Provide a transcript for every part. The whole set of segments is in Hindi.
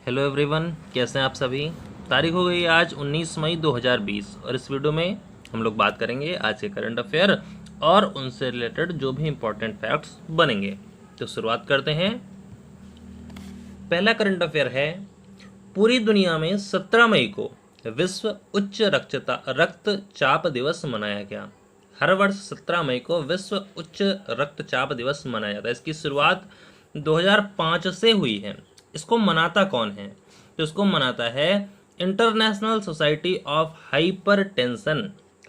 हेलो एवरीवन, कैसे हैं आप सभी। तारीख हो गई आज 19 मई 2020 और इस वीडियो में हम लोग बात करेंगे आज के करंट अफेयर और उनसे रिलेटेड जो भी इम्पोर्टेंट फैक्ट्स बनेंगे। तो शुरुआत करते हैं। पहला करंट अफेयर है, पूरी दुनिया में 17 मई को विश्व उच्च रक्तचाप दिवस मनाया गया। हर वर्ष 17 मई को विश्व उच्च रक्तचाप दिवस मनाया जाता है। इसकी शुरुआत 2005 से हुई है। इसको मनाता कौन है? तो इसको मनाता है international society of hypertension.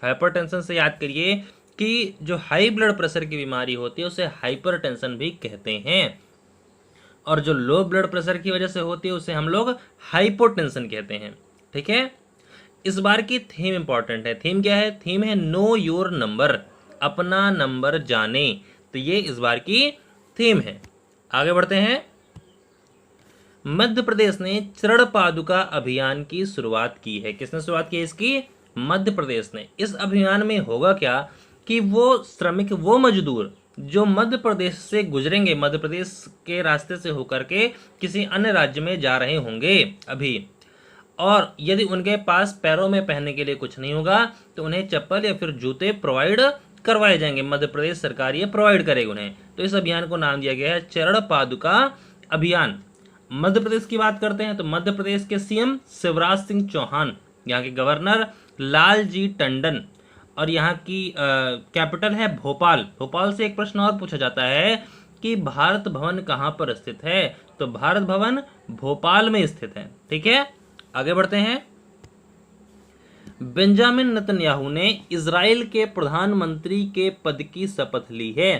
Hypertension से याद करिए कि जो हाई ब्लड प्रेशर की बीमारी होती है उसे हाइपरटेंशन भी कहते हैं, और जो लो ब्लड प्रेशर की वजह से होती है उसे हम लोग हाइपोटेंशन कहते हैं। ठीक है। इस बार की थीम इंपॉर्टेंट है। थीम क्या है? थीम है नो योर नंबर, अपना नंबर जाने। तो ये इस बार की थीम है। आगे बढ़ते हैं। मध्य प्रदेश ने चरण पादुका अभियान की शुरुआत की है। किसने शुरुआत की है इसकी? मध्य प्रदेश ने। इस अभियान में होगा क्या कि वो श्रमिक, वो मजदूर जो मध्य प्रदेश से गुजरेंगे, मध्य प्रदेश के रास्ते से होकर के किसी अन्य राज्य में जा रहे होंगे अभी, और यदि उनके पास पैरों में पहनने के लिए कुछ नहीं होगा तो उन्हें चप्पल या फिर जूते प्रोवाइड करवाए जाएंगे। मध्य प्रदेश सरकार ये प्रोवाइड करेगी उन्हें। तो इस अभियान को नाम दिया गया है चरण पादुका अभियान। मध्य प्रदेश की बात करते हैं तो मध्य प्रदेश के सीएम शिवराज सिंह चौहान, यहाँ के गवर्नर लालजी टंडन, और यहाँ की कैपिटल है भोपाल। भोपाल से एक प्रश्न और पूछा जाता है कि भारत भवन कहाँ पर स्थित है? तो भारत भवन भोपाल में स्थित है। ठीक है। आगे बढ़ते हैं। बेंजामिन नेतन्याहू ने इजराइल के प्रधानमंत्री के पद की शपथ ली है।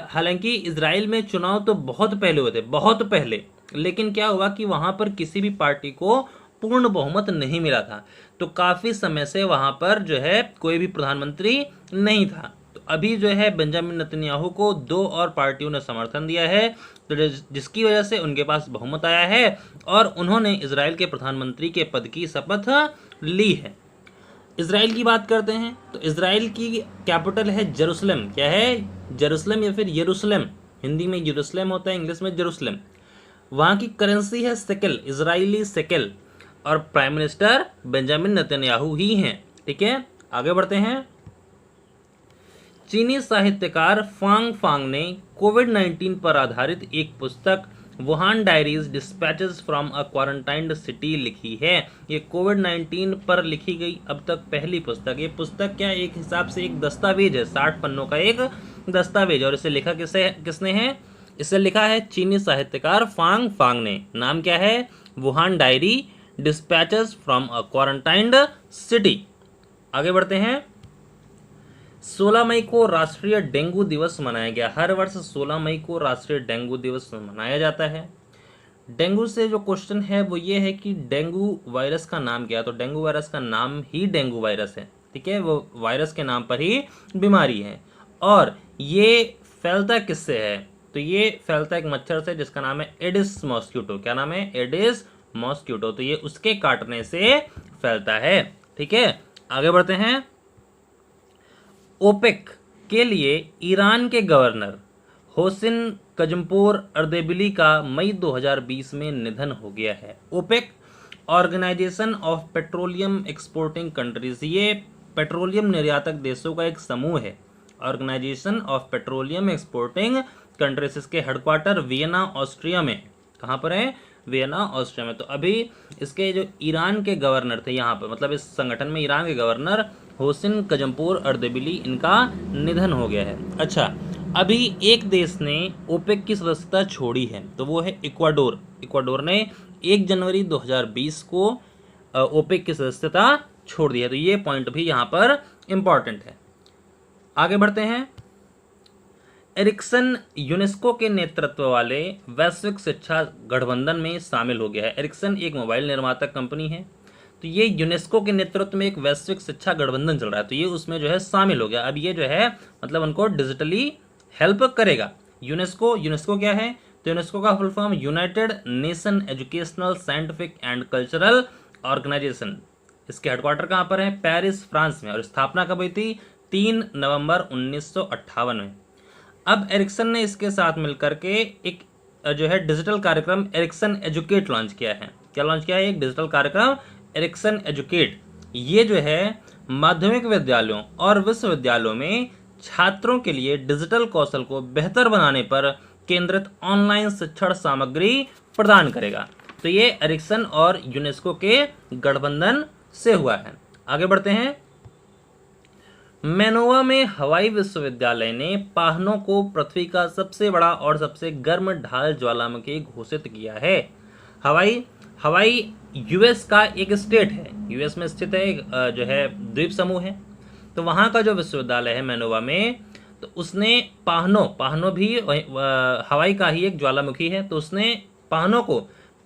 हालांकि इजराइल में चुनाव तो बहुत पहले हुए थे, बहुत पहले, लेकिन क्या हुआ कि वहां पर किसी भी पार्टी को पूर्ण बहुमत नहीं मिला था, तो काफी समय से वहां पर जो है कोई भी प्रधानमंत्री नहीं था। तो अभी जो है बेंजामिन नेतन्याहू को दो और पार्टियों ने समर्थन दिया है, तो जिसकी वजह से उनके पास बहुमत आया है और उन्होंने इजराइल के प्रधानमंत्री के पद की शपथ ली है। इजराइल की बात करते हैं तो इजराइल की कैपिटल है जेरूसलम। क्या है? जेरूसलम या फिर यरूशलेम। हिंदी में यरूशलेम होता है, इंग्लिश में जेरूसलम। वहां की करेंसी है शेकेल, इजरायली शेकेल, और प्राइम मिनिस्टर बेंजामिन नेतन्याहू ही हैं। ठीक है। आगे बढ़ते हैं। चीनी साहित्यकार फांग फांग ने कोविड-19 पर आधारित एक पुस्तक Wuhan diaries dispatches from a quarantined city लिखी है। ये कोविड-19 पर लिखी गई अब तक पहली पुस्तक। ये पुस्तक क्या एक हिसाब से एक दस्तावेज है, 60 पन्नों का एक दस्तावेज, और इसे लिखा किसने है? इसे लिखा है चीनी साहित्यकार फांग फांग ने। नाम क्या है? Wuhan diary dispatches from a quarantined city. आगे बढ़ते हैं। 16 मई को राष्ट्रीय डेंगू दिवस मनाया गया। हर वर्ष 16 मई को राष्ट्रीय डेंगू दिवस मनाया जाता है। डेंगू से जो क्वेश्चन है वो ये है कि डेंगू वायरस का नाम क्या है? तो डेंगू वायरस का नाम ही डेंगू वायरस है। ठीक है। वो वायरस के नाम पर ही बीमारी है। और ये फैलता किससे है? तो ये फैलता एक मच्छर से जिसका नाम है एडिस मॉस्किटो। क्या नाम है? Aedes mosquito. तो ये उसके काटने से फैलता है। ठीक है। आगे बढ़ते हैं। ओपेक के लिए ईरान के गवर्नर होसिन कजमपोर अर्देबिली का मई 2020 में निधन हो गया है। OPEC organization of petroleum exporting countries, ये पेट्रोलियम निर्यातक देशों का एक समूह है। Organization of petroleum exporting countries, इसके हेडक्वार्टर वियना ऑस्ट्रिया में। कहाँ पर है? वियना ऑस्ट्रिया में। तो अभी इसके जो ईरान के गवर्नर थे यहाँ पर, मतलब इस संगठन में ईरान के गवर्नर होसिन कजमपोर अर्देबिली, इनका निधन हो गया है। अच्छा, अभी एक देश ने ओपेक की सदस्यता छोड़ी है, तो वो है इक्वाडोर। इक्वाडोर ने 1 जनवरी 2020 को ओपेक की सदस्यता छोड़ दी है। तो ये पॉइंट भी यहाँ पर इंपॉर्टेंट है। आगे बढ़ते हैं। एरिक्सन यूनेस्को के नेतृत्व वाले वैश्विक शिक्षा गठबंधन में शामिल हो गया है। एरिक्सन एक मोबाइल निर्माता कंपनी है, तो ये यूनेस्को के नेतृत्व में एक वैश्विक शिक्षा गठबंधन चल रहा है, तो ये उसमें जो है शामिल हो गया। अब ये जो है मतलब उनको डिजिटली हेल्प करेगा। यूनेस्को क्या है? तो यूनेस्को का full form united nation educational scientific and cultural organization. इसके हेडक्वार्टर कहाँ पर है? पेरिस, फ्रांस में। और स्थापना कब हुई थी? 3 नवंबर 1958 में। अब एरिक्सन ने इसके साथ मिलकर के एक जो है डिजिटल कार्यक्रम एरिक्सन एजुकेट लॉन्च किया है। क्या लॉन्च किया है? एक डिजिटल कार्यक्रम एरिक्सन एजुकेट। ये जो है माध्यमिक विद्यालयों और विश्वविद्यालयों में छात्रों के लिए डिजिटल कौशल को बेहतर बनाने पर केंद्रित ऑनलाइन शिक्षण सामग्री प्रदान करेगा। तो ये एरिक्सन और यूनेस्को के गठबंधन से हुआ है। आगे बढ़ते हैं। मैनोवा में हवाई विश्वविद्यालय ने पाहनों को पृथ्वी का सबसे बड़ा और सबसे गर्म ढाल ज्वालामुखी घोषित किया है। हवाई यूएस का एक स्टेट है, यूएस में स्थित है, एक जो है द्वीप समूह है। तो वहाँ का जो विश्वविद्यालय है मैनोवा में, तो उसने पाहनों भी हवाई का ही एक ज्वालामुखी है, तो उसने पाहनों को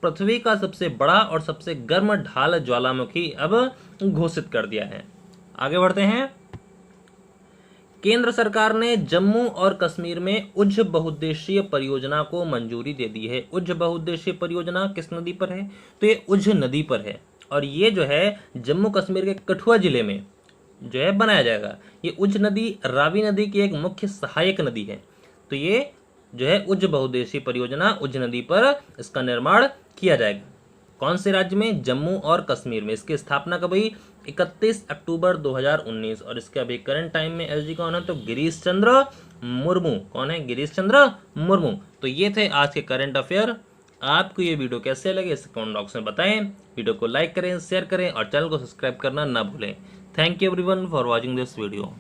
पृथ्वी का सबसे बड़ा और सबसे गर्म ढाल ज्वालामुखी अब घोषित कर दिया है। आगे बढ़ते हैं। केंद्र सरकार ने जम्मू और कश्मीर में उच्च बहुउद्देशीय परियोजना को मंजूरी दे दी है। उच्च बहुउद्देशीय परियोजना किस नदी पर है? तो ये उच्च नदी पर है, और ये जो है जम्मू कश्मीर के कठुआ जिले में जो है बनाया जाएगा। ये उच्च नदी रावी नदी की एक मुख्य सहायक नदी है। तो ये जो है उच्च बहुउद्देशीय परियोजना उच्च नदी पर इसका निर्माण किया जाएगा। कौन से राज्य में? जम्मू और कश्मीर में। इसकी स्थापना कब हुई? 31 अक्टूबर 2019। और इसके अभी करंट टाइम में एसडी कौन है? तो गिरीश चंद्र मुर्मू। कौन है? गिरीश चंद्र मुर्मू। तो ये थे आज के करंट अफेयर। आपको ये वीडियो कैसे लगे इसे कमेंट बॉक्स में बताएं। वीडियो को लाइक करें, शेयर करें और चैनल को सब्सक्राइब करना ना भूलें। Thank you everyone for watching this video.